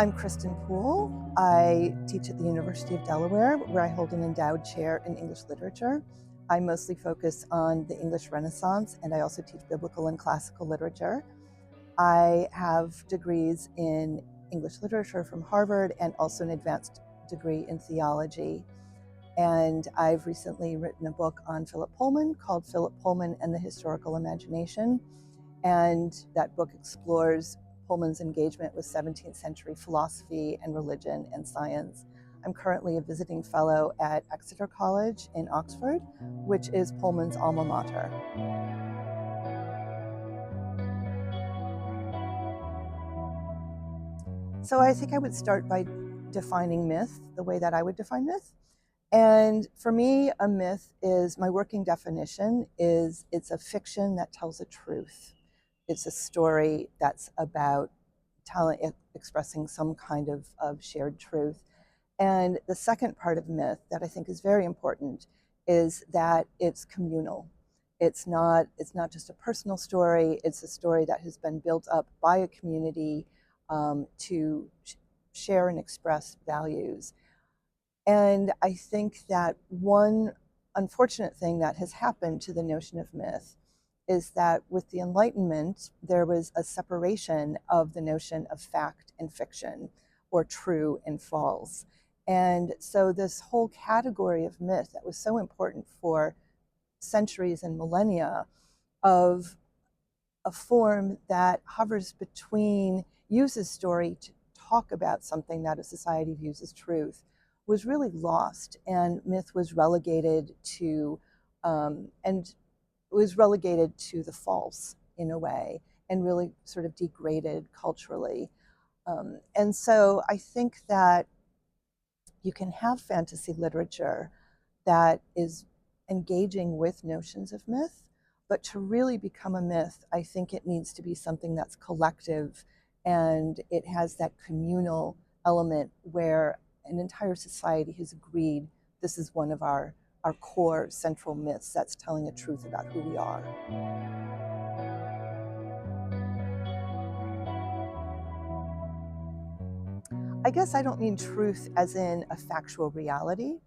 I'm Kristen Poole. I teach at the University of Delaware, where I hold an endowed chair in English literature. I mostly focus on the English Renaissance, and I also teach biblical and classical literature. I have degrees in English literature from Harvard and also an advanced degree in theology. And I've recently written a book on Philip Pullman called Philip Pullman and the Historical Imagination. And that book explores Pullman's engagement with 17th century philosophy and religion and science. I'm currently a visiting fellow at Exeter College in Oxford, which is Pullman's alma mater. So I think I would start by defining myth the way that I would define myth. And for me, a myth is, my working definition is, it's a fiction that tells a truth. It's a story that's about expressing some kind of shared truth. And the second part of myth that I think is very important is that it's communal. It's not just a personal story. It's a story that has been built up by a community to share and express values. And I think that one unfortunate thing that has happened to the notion of myth is that with the Enlightenment, there was a separation of the notion of fact and fiction, or true and false. And so this whole category of myth that was so important for centuries and millennia, of a form that hovers between, uses story to talk about something that a society views as truth, was really lost, and myth was relegated to the false in a way, and really sort of degraded culturally. And so I think that you can have fantasy literature that is engaging with notions of myth, but to really become a myth, I think it needs to be something that's collective, and it has that communal element where an entire society has agreed this is one of our core central myths that's telling a truth about who we are. I guess I don't mean truth as in a factual reality.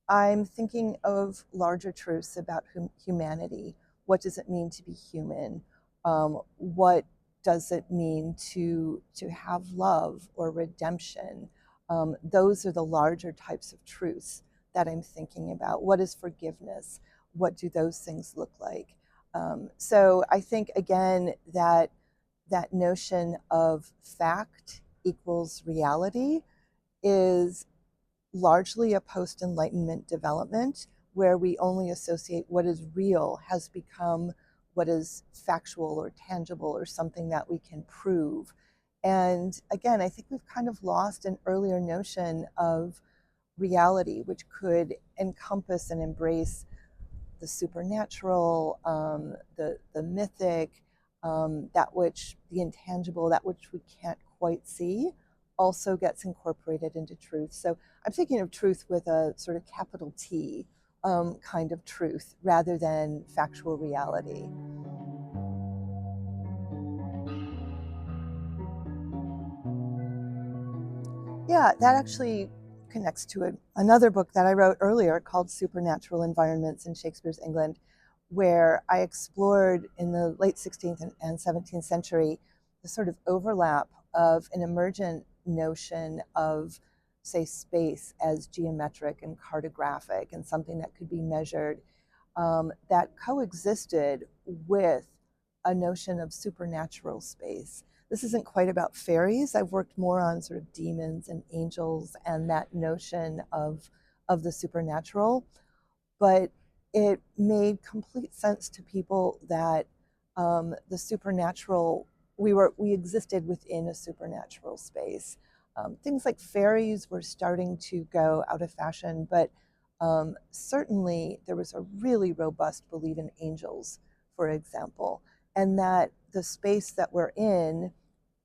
I'm thinking of larger truths about humanity. What does it mean to be human? What does it mean to have love or redemption? Those are the larger types of truths that I'm thinking about. What is forgiveness? What do those things look like? So I think, again, that notion of fact equals reality is largely a post-Enlightenment development, where we only associate what is real has become what is factual or tangible or something that we can prove. And again, I think we've kind of lost an earlier notion of reality, which could encompass and embrace the supernatural, the mythic, the intangible, that which we can't quite see, also gets incorporated into truth. So I'm thinking of truth with a sort of capital T kind of truth, rather than factual reality. Yeah, that actually connects to another book that I wrote earlier called Supernatural Environments in Shakespeare's England, where I explored in the late 16th and 17th century the sort of overlap of an emergent notion of, say, space as geometric and cartographic and something that could be measured, that coexisted with a notion of supernatural space. This isn't quite about fairies. I've worked more on sort of demons and angels and that notion of the supernatural, but it made complete sense to people that the supernatural, we existed within a supernatural space. Things like fairies were starting to go out of fashion, but certainly there was a really robust belief in angels, for example, and that the space that we're in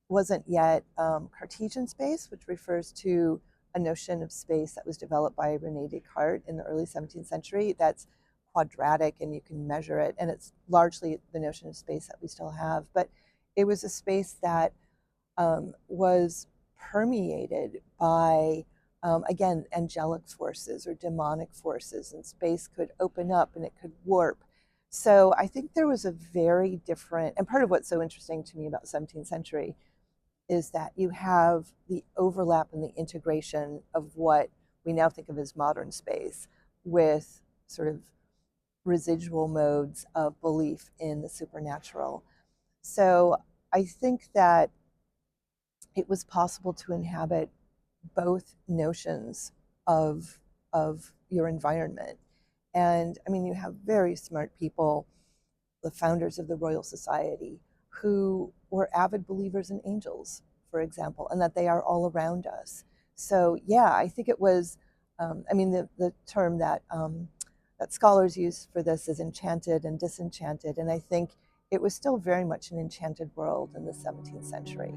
wasn't yet Cartesian space, which refers to a notion of space that was developed by René Descartes in the early 17th century that's quadratic and you can measure it, and it's largely the notion of space that we still have. But it was a space that was permeated by, again, angelic forces or demonic forces, and space could open up and it could warp. So I think there was a very different, and part of what's so interesting to me about the 17th century is that you have the overlap and the integration of what we now think of as modern space with sort of residual modes of belief in the supernatural. So I think that it was possible to inhabit both notions of your environment. And I mean, you have very smart people, the founders of the Royal Society, who were avid believers in angels, for example, and that they are all around us. So yeah, I think it was, I mean, the term that that scholars use for this is enchanted and disenchanted, and I think it was still very much an enchanted world in the 17th century.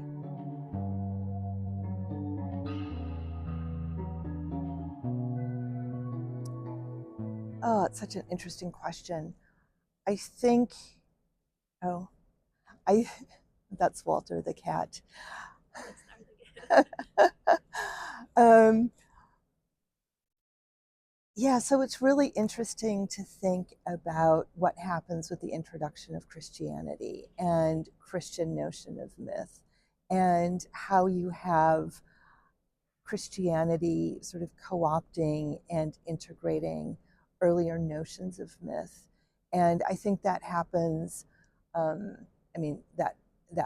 Oh, it's such an interesting question. I think, oh, I, that's Walter the cat. um, yeah, so it's really interesting to think about what happens with the introduction of Christianity and Christian notion of myth, and how you have Christianity sort of co-opting and integrating earlier notions of myth. And I think that happens, um, I mean, that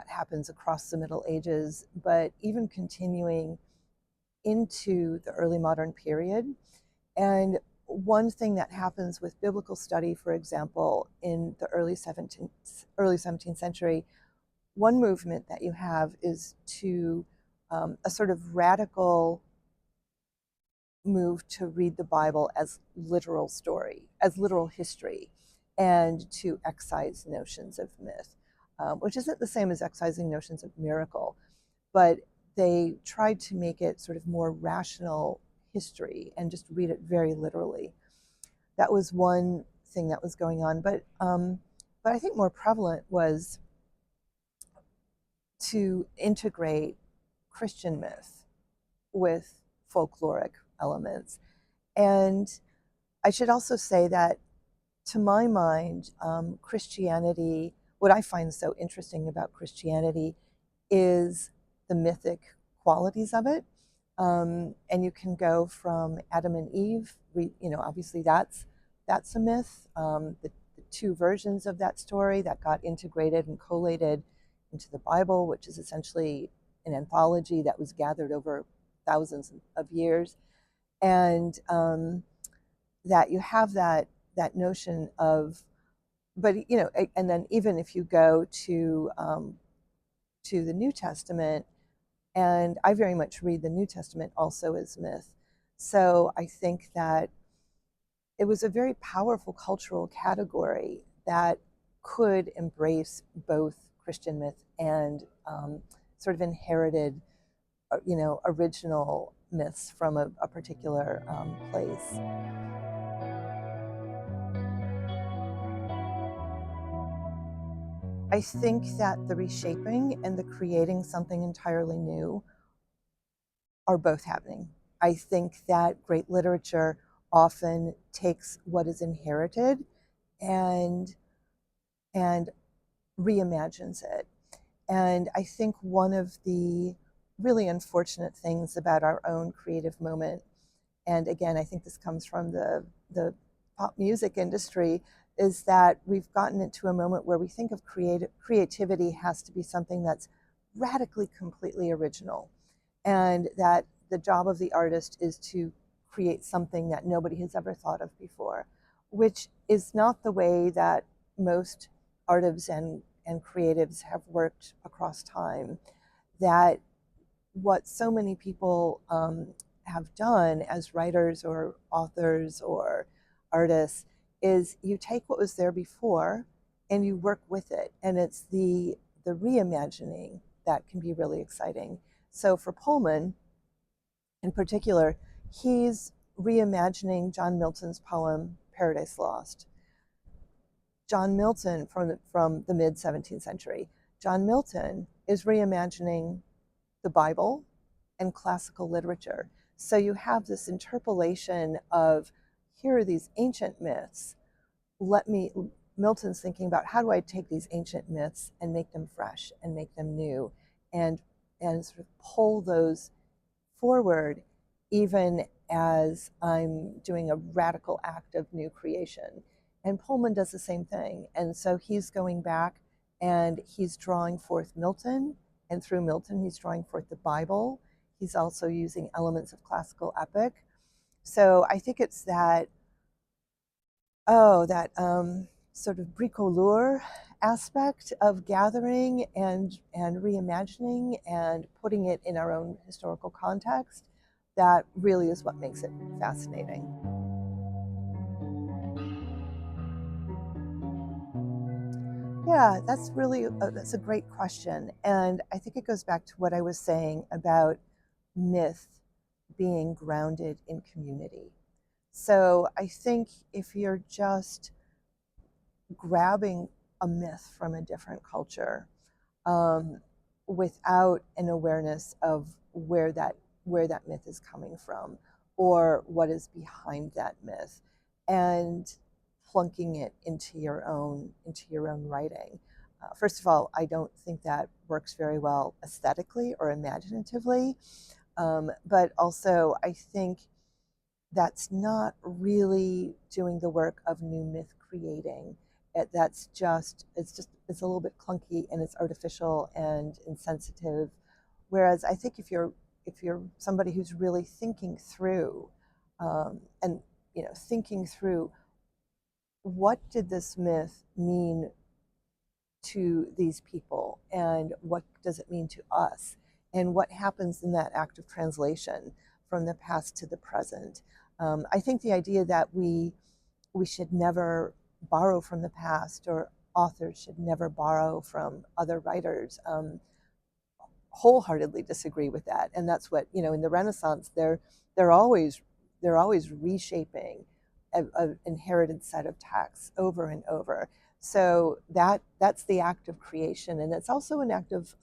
happens across the Middle Ages, but even continuing into the early modern period. And one thing that happens with biblical study, for example, in the early 17th century, one movement that you have is to a sort of radical move to read the Bible as literal story, as literal history, and to excise notions of myth, which isn't the same as excising notions of miracle, but they tried to make it sort of more rational history and just read it very literally. That was one thing that was going on, but I think more prevalent was to integrate Christian myth with folkloric elements. And I should also say that, to my mind, Christianity, what I find so interesting about Christianity is the mythic qualities of it. And you can go from Adam and Eve, obviously that's a myth. The two versions of that story that got integrated and collated into the Bible, which is essentially an anthology that was gathered over thousands of years. And that you have that notion of, but and then even if you go to the New Testament, and I very much read the New Testament also as myth. So I think that it was a very powerful cultural category that could embrace both Christian myth and sort of inherited, original myths from a particular place. I think that the reshaping and the creating something entirely new are both happening. I think that great literature often takes what is inherited and and reimagines it. And I think one of the really unfortunate things about our own creative moment, and again, I think this comes from the pop music industry, is that we've gotten into a moment where we think of creativity has to be something that's radically, completely original, and that the job of the artist is to create something that nobody has ever thought of before, which is not the way that most artists and creatives have worked across time. That what so many people have done as writers or authors or artists is you take what was there before and you work with it, and it's the reimagining that can be really exciting. So for Pullman in particular, he's reimagining John Milton's poem Paradise Lost. John Milton from the mid 17th century. John Milton is reimagining the Bible and classical literature. So you have this interpolation of, here are these ancient myths. Milton's thinking about, how do I take these ancient myths and make them fresh and make them new, and sort of pull those forward, even as I'm doing a radical act of new creation. And Pullman does the same thing. And so he's going back and he's drawing forth Milton, and through Milton, he's drawing forth the Bible. He's also using elements of classical epic. So I think it's that, sort of bricoleur aspect of gathering and reimagining and putting it in our own historical context that really is what makes it fascinating. Yeah, that's a great question, and I think it goes back to what I was saying about myth being grounded in community. So I think if you're just grabbing a myth from a different culture, um, without an awareness of where that myth is coming from or what is behind that myth, and plunking it into your own writing. First of all, I don't think that works very well aesthetically or imaginatively, but also I think that's not really doing the work of new myth creating. It's a little bit clunky and it's artificial and insensitive. Whereas I think if you're somebody who's really thinking through, and thinking through, what did this myth mean to these people, and what does it mean to us, and what happens in that act of translation from the past to the present. I think the idea that we should never borrow from the past, or authors should never borrow from other writers, wholeheartedly disagree with that. And that's what, in the Renaissance, they're always reshaping an inherited set of texts over and over. So that's the act of creation, and it's also an act of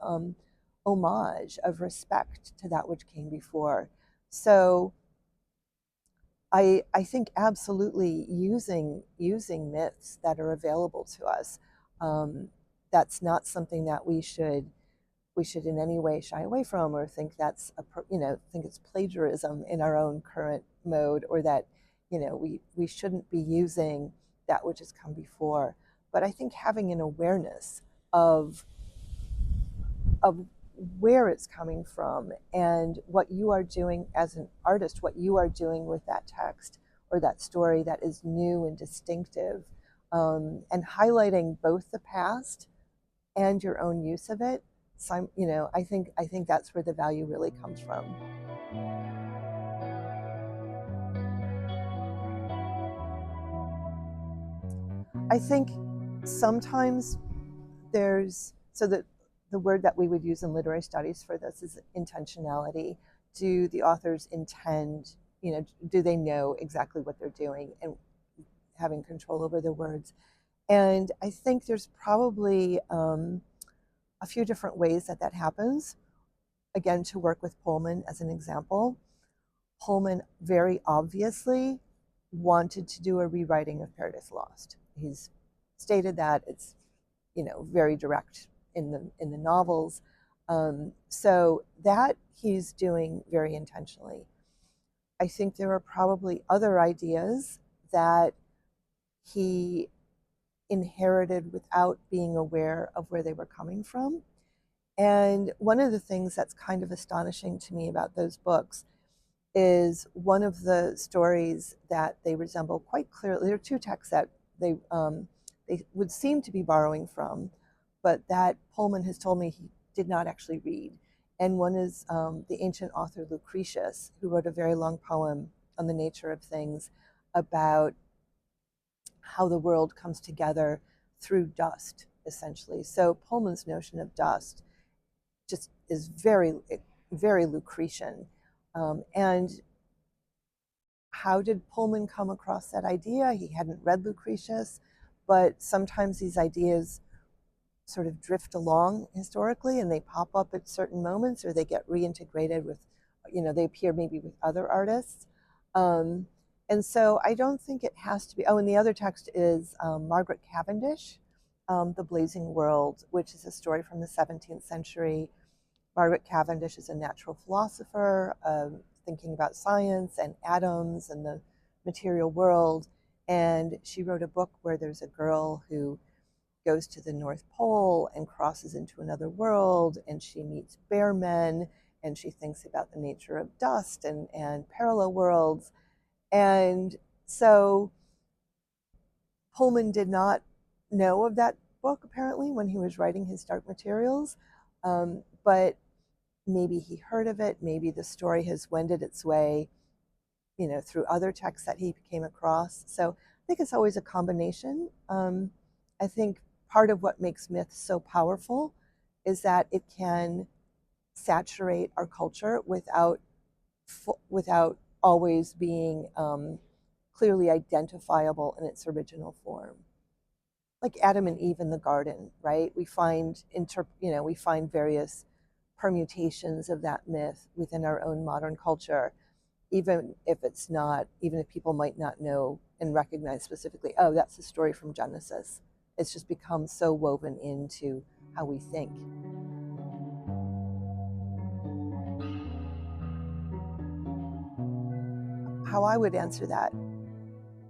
homage, of respect to that which came before. So I think absolutely using myths that are available to us. That's not something that we should in any way shy away from, or think think it's plagiarism in our own current mode, or that we shouldn't be using that which has come before. But I think having an awareness of where it's coming from, and what you are doing as an artist, what you are doing with that text or that story that is new and distinctive, and highlighting both the past and your own use of it. I think that's where the value really comes from. I think sometimes the word that we would use in literary studies for this is intentionality. Do the authors intend, do they know exactly what they're doing, and having control over the words? And I think there's probably a few different ways that happens. Again, to work with Pullman as an example, Pullman very obviously wanted to do a rewriting of Paradise Lost. He's stated that. It's very direct in the novels. So that he's doing very intentionally. I think there are probably other ideas that he inherited without being aware of where they were coming from. And one of the things that's kind of astonishing to me about those books is one of the stories that they resemble quite clearly. There are two texts that they would seem to be borrowing from, but that Pullman has told me he did not actually read. And one is the ancient author Lucretius, who wrote a very long poem on the nature of things, about how the world comes together through dust, essentially. So Pullman's notion of dust just is very, very Lucretian. And how did Pullman come across that idea? He hadn't read Lucretius, but sometimes these ideas sort of drift along historically, and they pop up at certain moments, or they get reintegrated with they appear maybe with other artists. And so I don't think it has to be. Oh, and the other text is Margaret Cavendish, The Blazing World, which is a story from the 17th century. Margaret Cavendish is a natural philosopher, thinking about science and atoms and the material world. And she wrote a book where there's a girl who goes to the North Pole and crosses into another world, and she meets bear men, and she thinks about the nature of dust and parallel worlds. And so Pullman did not know of that book, apparently, when he was writing his Dark Materials, but maybe he heard of it, maybe the story has wended its way, through other texts that he came across. So I think it's always a combination. I think part of what makes myth so powerful is that it can saturate our culture without always being clearly identifiable in its original form. Like Adam and Eve in the garden, right? We find various permutations of that myth within our own modern culture, even if people might not know and recognize specifically, oh, that's the story from Genesis. It's just become so woven into how we think. How I would answer that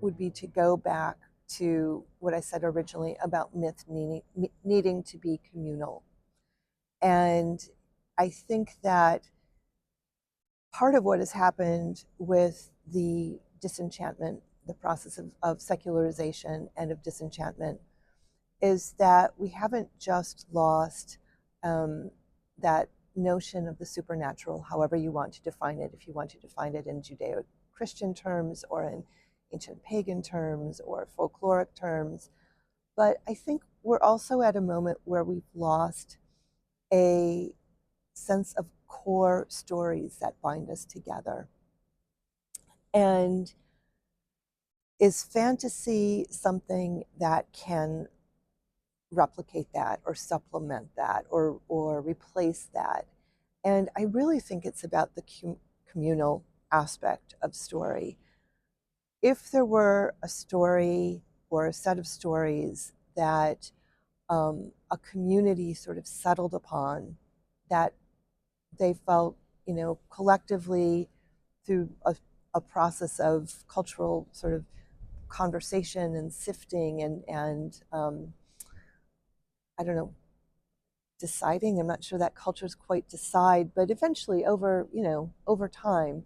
would be to go back to what I said originally about myth needing to be communal. And I think that part of what has happened with the disenchantment, the process of secularization and of disenchantment, is that we haven't just lost that notion of the supernatural, however you want to define it, if you want to define it in Judeo-Christian terms or in ancient pagan terms or folkloric terms. But I think we're also at a moment where we've lost a sense of core stories that bind us together. And is fantasy something that can replicate that or supplement that or replace that? And I really think it's about the communal aspect of story. If there were a story or a set of stories that a community sort of settled upon, that they felt, collectively through a process of cultural sort of conversation and sifting and I don't know, deciding. I'm not sure that cultures quite decide, but eventually over time,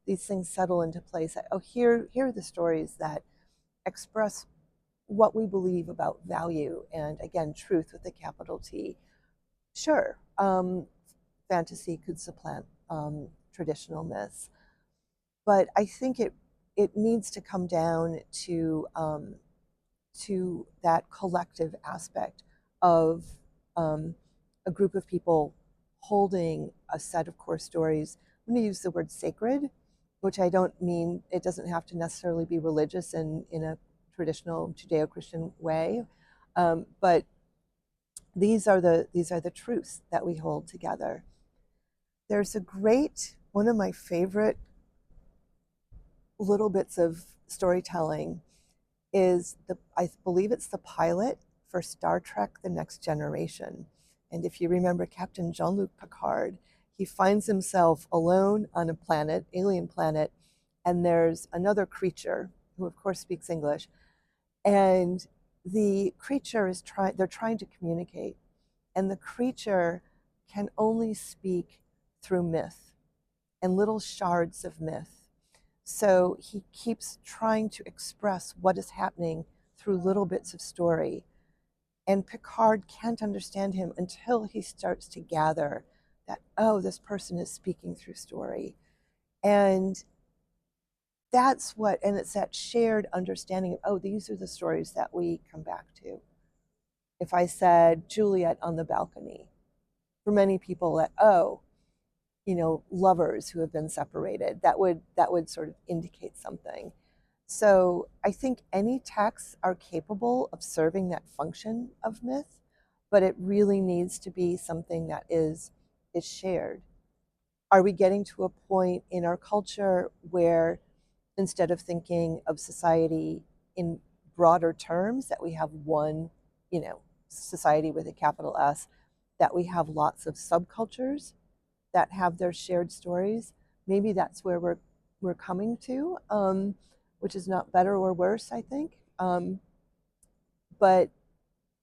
these things settle into place. Oh, here are the stories that express what we believe about value and, again, truth with a capital T. Sure, fantasy could supplant traditional myths, but I think it needs to come down to that collective aspect of a group of people holding a set of core stories. I'm going to use the word sacred, which I don't mean, it doesn't have to necessarily be religious in a traditional Judeo-Christian way, but these are the truths that we hold together. There's one of my favorite little bits of storytelling is I believe it's the pilot for Star Trek: The Next Generation. And if you remember Captain Jean-Luc Picard, he finds himself alone on a planet, alien planet, and there's another creature who of course speaks English. And the creature they're trying to communicate, and the creature can only speak through myth and little shards of myth. So he keeps trying to express what is happening through little bits of story. And Picard can't understand him until he starts to gather that, oh, this person is speaking through story. And it's that shared understanding of, oh, these are the stories that we come back to. If I said Juliet on the balcony, for many people that, oh, lovers who have been separated, that would sort of indicate something. So I think any texts are capable of serving that function of myth, but it really needs to be something that is shared. are we getting to a point in our culture where instead of thinking of society in broader terms, that we have one, society with a capital S, that we have lots of subcultures that have their shared stories? Maybe that's where we're coming to, which is not better or worse, I think. But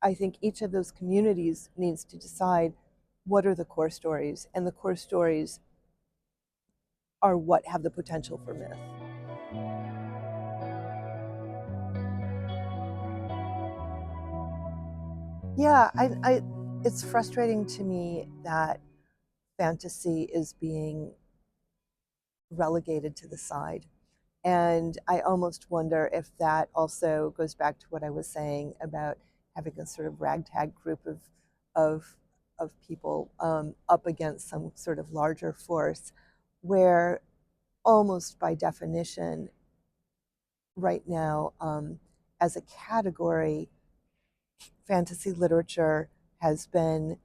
I think each of those communities needs to decide what are the core stories, and the core stories are what have the potential for myth. Yeah, it's frustrating to me that fantasy is being relegated to the side. And I almost wonder if that also goes back to what I was saying about having a sort of ragtag group of, of people up against some sort of larger force, where almost by definition, right now, as a category, fantasy literature has been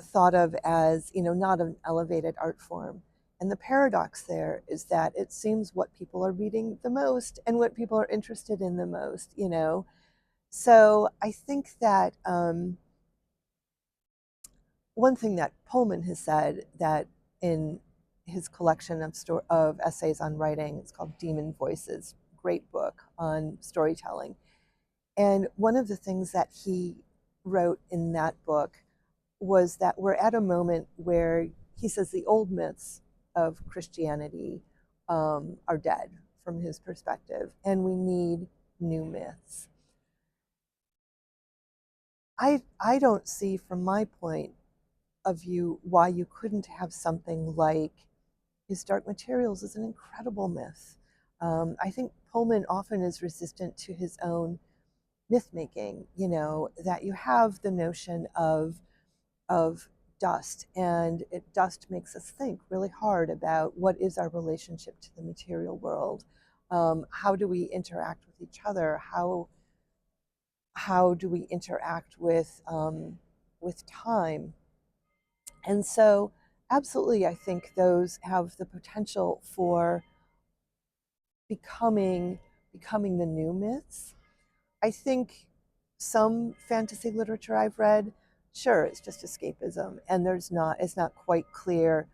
thought of as, not an elevated art form. And the paradox there is that it seems what people are reading the most and what people are interested in the most. So I think that one thing that Pullman has said, that in his collection of essays on writing, it's called Demon Voices, great book on storytelling. And one of the things that he wrote in that book was that we're at a moment where he says the old myths of Christianity are dead from his perspective, and we need new myths. I don't see, from my point of view, why you couldn't have something like his Dark Materials is an incredible myth. I think Pullman often is resistant to his own myth making, that you have the notion of dust, and dust makes us think really hard about what is our relationship to the material world. How do we interact with each other? How do we interact with time? And so, absolutely, I think those have the potential for becoming the new myths. I think some fantasy literature I've read, sure, it's just escapism, and it's not quite clear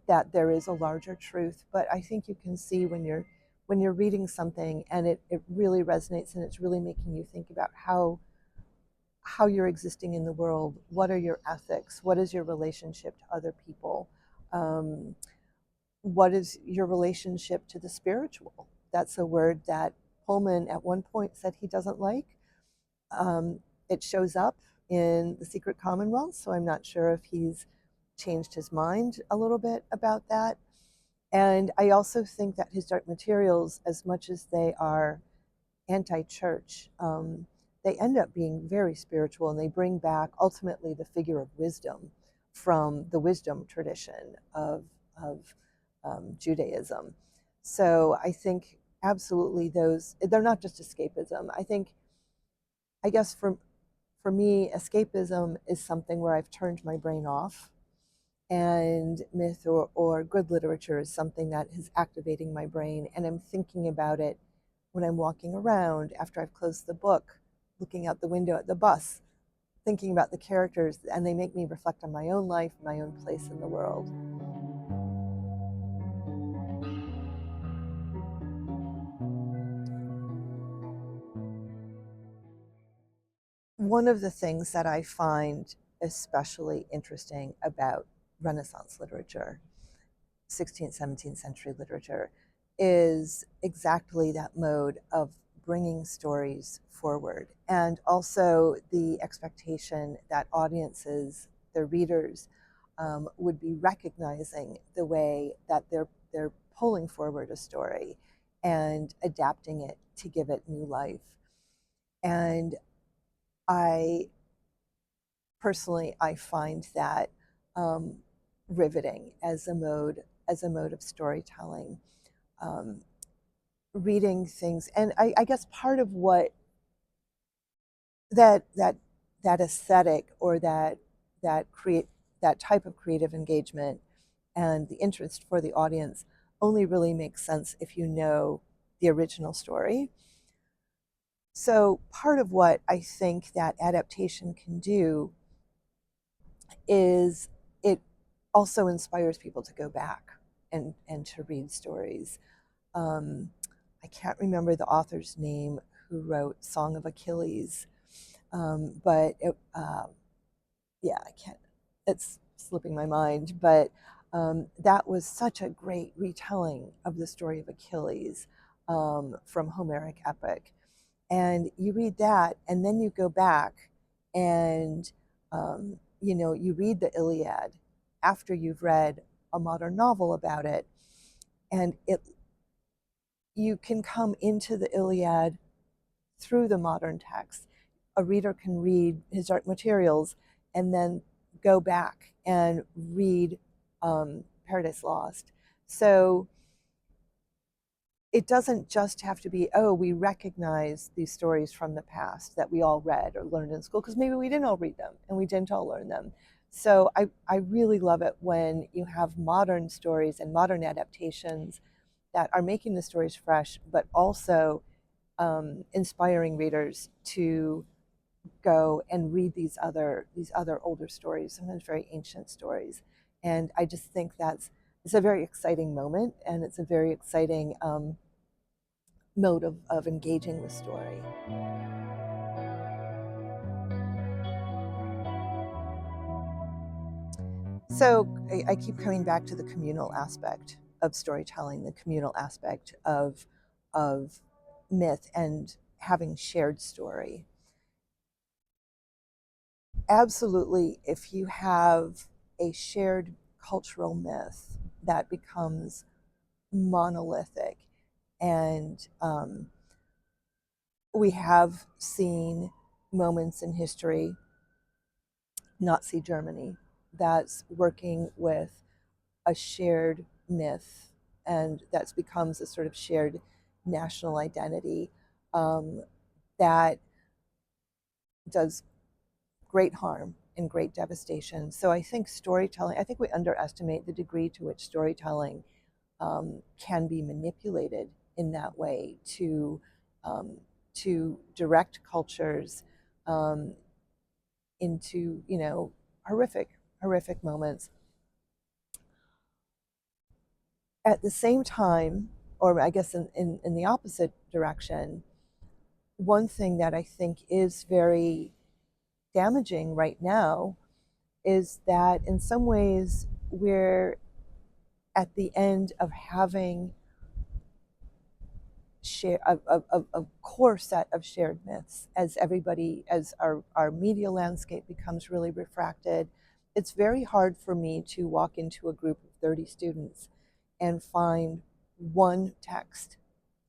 that there is a larger truth. But I think you can see when you're reading something and it really resonates, and it's really making you think about how you're existing in the world. What are your ethics? What is your relationship to other people? What is your relationship to the spiritual? That's a word that Pullman at one point said he doesn't like. It shows up in The Secret Commonwealth, so I'm not sure if he's changed his mind a little bit about that. And I also think that his Dark Materials, as much as they are anti-church, they end up being very spiritual, and they bring back ultimately the figure of wisdom from the wisdom tradition of Judaism. So I think absolutely they're not just escapism. I guess for me, escapism is something where I've turned my brain off, and myth or good literature is something that is activating my brain, and I'm thinking about it when I'm walking around after I've closed the book, looking out the window at the bus, thinking about the characters, and they make me reflect on my own life, my own place in the world. One of the things that I find especially interesting about Renaissance literature, 16th, 17th century literature, is exactly that mode of bringing stories forward, and also the expectation that audiences, their readers, would be recognizing the way that they're pulling forward a story and adapting it to give it new life. And I personally, I find that riveting as a mode of storytelling. Um, Reading things, and I guess part of what that aesthetic, or that that type of creative engagement and the interest for the audience only really makes sense if you know the original story. So part of what I think that adaptation can do is it also inspires people to go back and to read stories. I can't remember the author's name who wrote Song of Achilles, but yeah, I can't, it's slipping my mind, but that was such a great retelling of the story of Achilles from Homeric epic. And you read that, and then you go back and you read the Iliad after you've read a modern novel about it, and you can come into the Iliad through the modern text. A reader can read historic materials and then go back and read Paradise Lost. So it doesn't just have to be, oh, we recognize these stories from the past that we all read or learned in school, because maybe we didn't all read them and we didn't all learn them. So I really love it when you have modern stories and modern adaptations that are making the stories fresh, but also inspiring readers to go and read these other older stories, sometimes very ancient stories. And I just think it's a very exciting moment, and it's a very exciting mode of engaging with story. So I keep coming back to the communal aspect of storytelling, the communal aspect of myth and having shared story. Absolutely, if you have a shared cultural myth that becomes monolithic, and we have seen moments in history, Nazi Germany, that's working with a shared myth, and that becomes a sort of shared national identity that does great harm and great devastation. So I think storytelling, I think we underestimate the degree to which storytelling can be manipulated in that way um, to direct cultures into horrific moments. At the same time, or I guess in the opposite direction, one thing that I think is very damaging right now is that in some ways we're at the end of having a core set of shared myths as our media landscape becomes really refracted. It's very hard for me to walk into a group of 30 students and find one text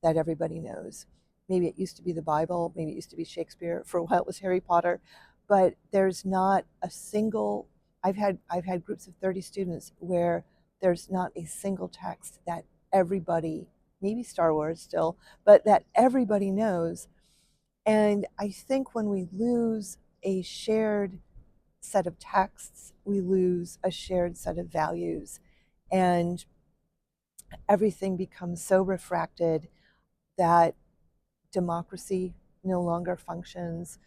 that everybody knows. Maybe it used to be the Bible, maybe it used to be Shakespeare, for a while it was Harry Potter, but there's not a single, I've had groups of 30 students where there's not a single text that everybody, maybe Star Wars still, but that everybody knows. And I think when we lose a shared set of texts, we lose a shared set of values. And everything becomes so refracted that democracy no longer functions,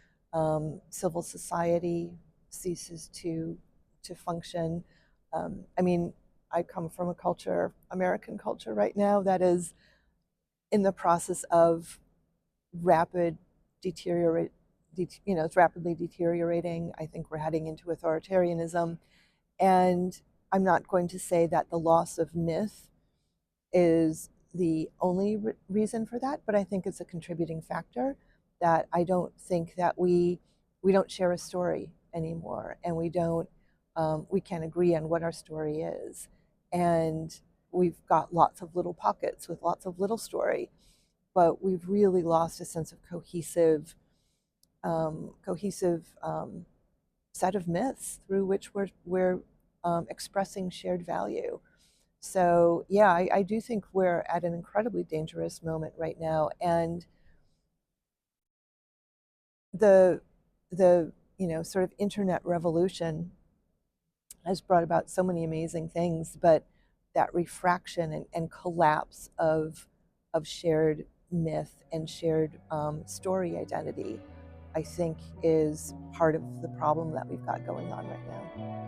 civil society ceases to function. I mean, I come from a culture, American culture right now, that is in the process of rapid deteriorate. It's rapidly deteriorating. I think we're heading into authoritarianism, and I'm not going to say that the loss of myth is the only reason for that, but I think it's a contributing factor. That I don't think that we don't share a story anymore, and we can't agree on what our story is, and we've got lots of little pockets with lots of little story, but we've really lost a sense of cohesive set of myths through which we're expressing shared value. So yeah, I do think we're at an incredibly dangerous moment right now, and the sort of internet revolution has brought about so many amazing things, but that refraction and collapse of shared myth and shared story identity, I think, is part of the problem that we've got going on right now.